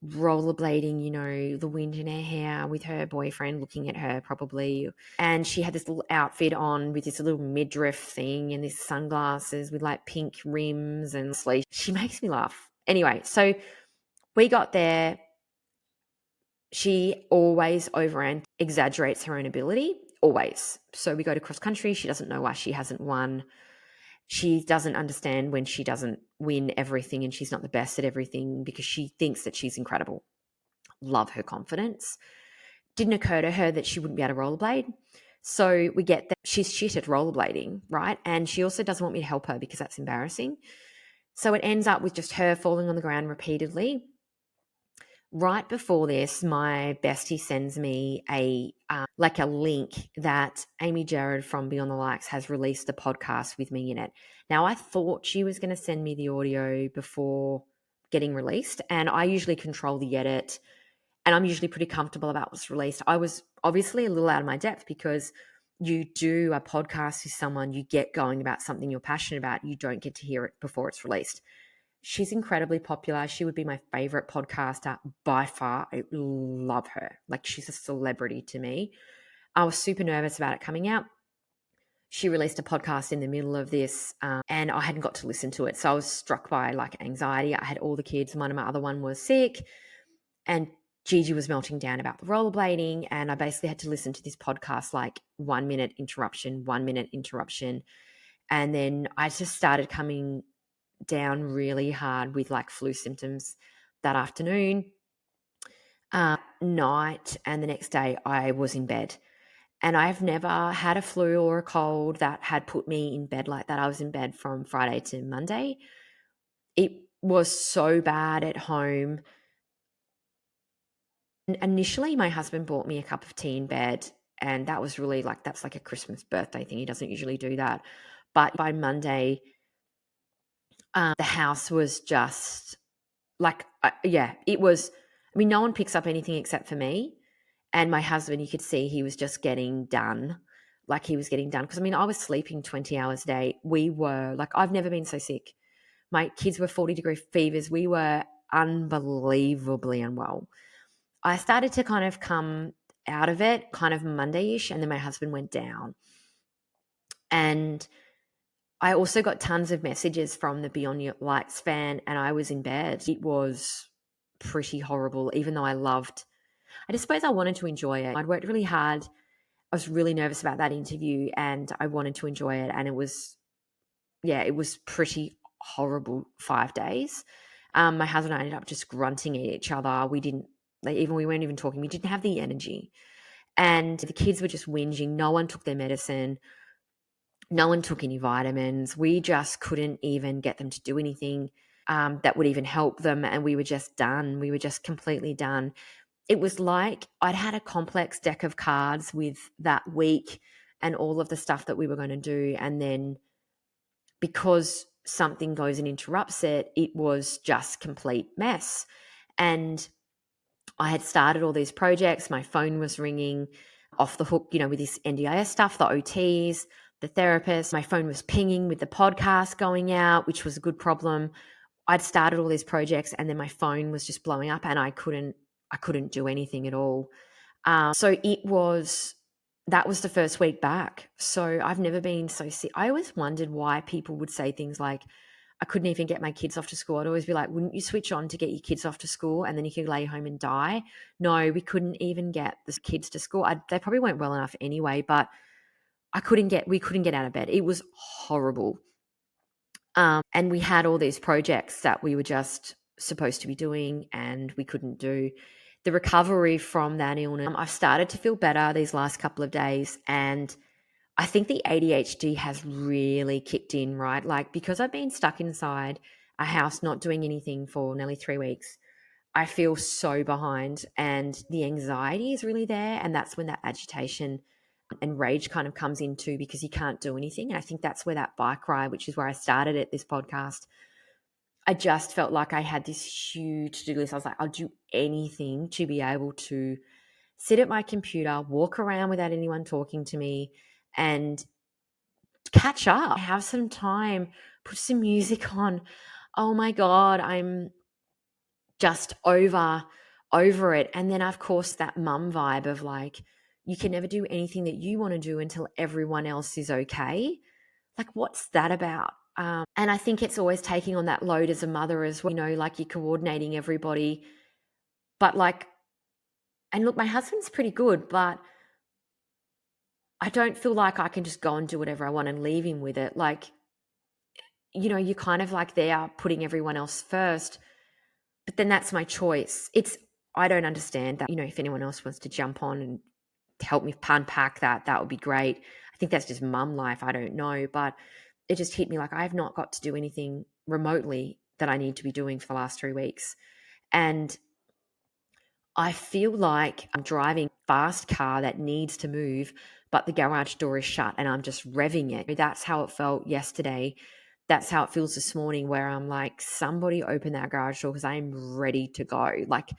rollerblading, you know, the wind in her hair with her boyfriend looking at her probably. And she had this little outfit on with this little midriff thing and these sunglasses with like pink rims and sleeves. She makes me laugh. Anyway, so we got there. She always over and exaggerates her own ability, always. So we go to cross country. She doesn't know why she hasn't won. She doesn't understand when she doesn't win everything and she's not the best at everything because she thinks that she's incredible. Love her confidence. Didn't occur to her that she wouldn't be able to rollerblade. So we get that she's shit at rollerblading, right? And she also doesn't want me to help her because that's embarrassing. So it ends up with just her falling on the ground repeatedly. Right before this, my bestie sends me a link that Amy Jarrett from Beyond the Likes has released a podcast with me in it. Now, I thought she was going to send me the audio before getting released, and I usually control the edit, and I'm usually pretty comfortable about what's released. I was obviously a little out of my depth because you do a podcast with someone, you get going about something you're passionate about, you don't get to hear it before it's released. She's incredibly popular. She would be my favorite podcaster by far. I love her. Like, she's a celebrity to me. I was super nervous about it coming out. She released a podcast in the middle of this, and I hadn't got to listen to it. So I was struck by like anxiety. I had all the kids. One of my other one was sick, and Gigi was melting down about the rollerblading. And I basically had to listen to this podcast, like 1 minute interruption, 1 minute interruption. And then I just started coming down really hard with like flu symptoms that afternoon, night, and the next day I was in bed. And I've never had a flu or a cold that had put me in bed like that. I was in bed from Friday to Monday. It was so bad at home. Initially, my husband bought me a cup of tea in bed, and that was really like, that's like a Christmas birthday thing. He doesn't usually do that. But by Monday, the house was just like, it was. I mean, no one picks up anything except for me. And my husband, you could see he was just getting done. Like, he was getting done. Because, I mean, I was sleeping 20 hours a day. We were, like, I've never been so sick. My kids were 40-degree fevers. We were unbelievably unwell. I started to kind of come out of it kind of Monday-ish, and then my husband went down. And I also got tons of messages from the Beyond Your Lights fan, and I was in bed. It was pretty horrible, even though I just suppose I wanted to enjoy it. I'd worked really hard. I was really nervous about that interview, and I wanted to enjoy it. And it was pretty horrible 5 days. My husband and I ended up just grunting at each other. We weren't even talking. We didn't have the energy. And the kids were just whinging. No one took their medicine. No one took any vitamins. We just couldn't even get them to do anything that would even help them. And we were just done. We were just completely done. It was like I'd had a complex deck of cards with that week and all of the stuff that we were going to do. And then because something goes and interrupts it, it was just complete mess. And I had started all these projects. My phone was ringing off the hook, with this NDIS stuff, the OTs, the therapist. My phone was pinging with the podcast going out, which was a good problem. I'd started all these projects, and then my phone was just blowing up, and I couldn't do anything at all. So that was the first week back. So I've never been so sick. I always wondered why people would say things like, I couldn't even get my kids off to school. I'd always be like, wouldn't you switch on to get your kids off to school and then you could lay home and die? No, we couldn't even get the kids to school. They probably weren't well enough anyway, but we couldn't get out of bed. It was horrible. And we had all these projects that we were just supposed to be doing and we couldn't do. The recovery from that illness, I've started to feel better these last couple of days, and I think the ADHD has really kicked in, right? Like, because I've been stuck inside a house not doing anything for nearly 3 weeks, I feel so behind, and the anxiety is really there. And that's when that agitation and rage kind of comes into, because you can't do anything. And I think that's where that bike ride, which is where I started at this podcast, I just felt like I had this huge to-do list. I was like, I'll do anything to be able to sit at my computer, walk around without anyone talking to me, and catch up, have some time, put some music on. Oh my God, I'm just over it. And then, of course, that mum vibe of like, you can never do anything that you want to do until everyone else is okay. Like, what's that about? And I think it's always taking on that load as a mother as well, like you're coordinating everybody. But like, and look, my husband's pretty good, but I don't feel like I can just go and do whatever I want and leave him with it. Like, you're kind of like they are putting everyone else first, but then that's my choice. I don't understand that. If anyone else wants to jump on and help me unpack that, that would be great. I think that's just mum life. I don't know, but it just hit me like I have not got to do anything remotely that I need to be doing for the last 3 weeks. And I feel like I'm driving a fast car that needs to move, but the garage door is shut and I'm just revving it. That's how it felt yesterday. That's how it feels this morning, where I'm like, somebody open that garage door because I'm ready to go. Like,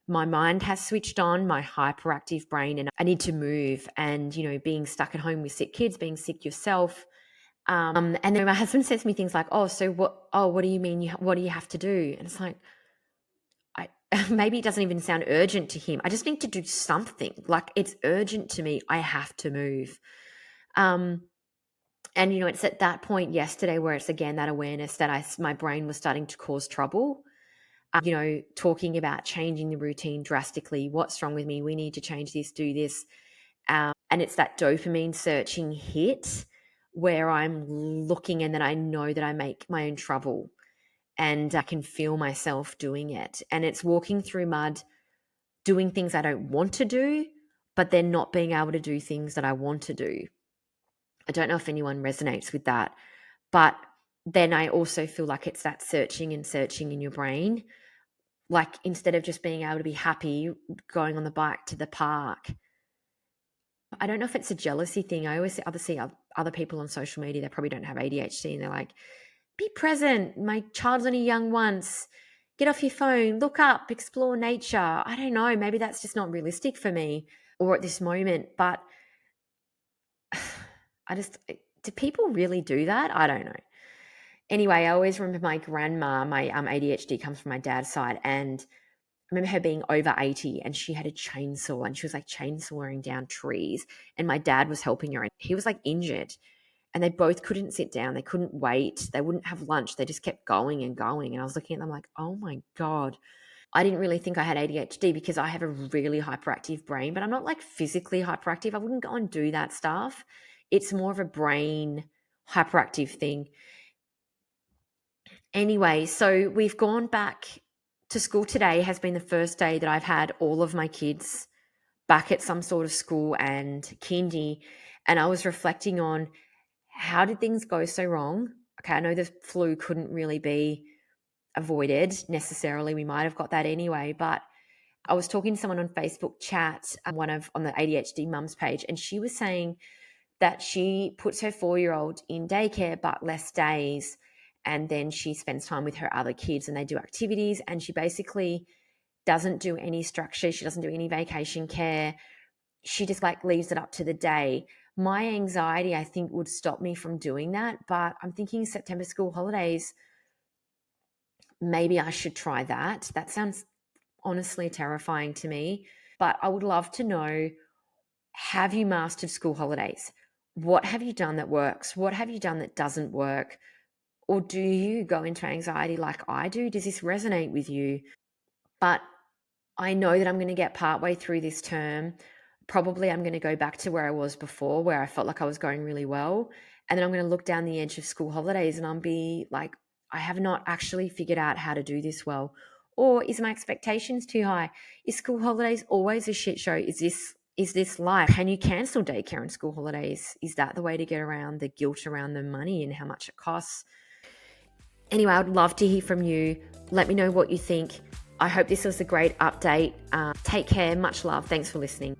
my mind has switched on, my hyperactive brain, and I need to move. And, being stuck at home with sick kids, being sick yourself. And then my husband says to me things like, what do you mean? What do you have to do? And it's like, maybe it doesn't even sound urgent to him. I just need to do something. Like, it's urgent to me. I have to move. And, it's at that point yesterday where it's again that awareness that my brain was starting to cause trouble. Talking about changing the routine drastically. What's wrong with me? We need to change this, do this. And it's that dopamine searching hit where I'm looking and then I know that I make my own trouble and I can feel myself doing it. And it's walking through mud, doing things I don't want to do, but then not being able to do things that I want to do. I don't know if anyone resonates with that, but then I also feel like it's that searching in your brain. Like, instead of just being able to be happy going on the bike to the park. I don't know if it's a jealousy thing. I always see other people on social media that probably don't have ADHD and they're like, be present. My child's only young once. Get off your phone, look up, explore nature. I don't know. Maybe that's just not realistic for me or at this moment. But do people really do that? I don't know. Anyway, I always remember my grandma, my ADHD comes from my dad's side, and I remember her being over 80 and she had a chainsaw and she was like chainsawing down trees, and my dad was helping her and he was like injured and they both couldn't sit down. They couldn't wait. They wouldn't have lunch. They just kept going and going. And I was looking at them like, oh my God. I didn't really think I had ADHD because I have a really hyperactive brain, but I'm not like physically hyperactive. I wouldn't go and do that stuff. It's more of a brain hyperactive thing. Anyway, so we've gone back to school. Today has been the first day that I've had all of my kids back at some sort of school and kindy. And I was reflecting on, how did things go so wrong? Okay, I know the flu couldn't really be avoided necessarily. We might have got that anyway, but I was talking to someone on Facebook chat, on the ADHD mums page, and she was saying that she puts her 4-year-old in daycare but less days, and then she spends time with her other kids and they do activities, and she basically doesn't do any structure. She doesn't do any vacation care. She just like leaves it up to the day. My anxiety, I think, would stop me from doing that, but I'm thinking September school holidays, maybe I should try that. That sounds honestly terrifying to me, but I would love to know, have you mastered school holidays? What have you done that works? What have you done that doesn't work? Or do you go into anxiety like I do? Does this resonate with you? But I know that I'm going to get partway through this term. Probably I'm going to go back to where I was before, where I felt like I was going really well. And then I'm going to look down the edge of school holidays and I'll be like, I have not actually figured out how to do this well. Or is my expectations too high? Is school holidays always a shit show? Is this life? Can you cancel daycare and school holidays? Is that the way to get around the guilt around the money and how much it costs? Anyway, I would love to hear from you. Let me know what you think. I hope this was a great update. Take care. Much love. Thanks for listening.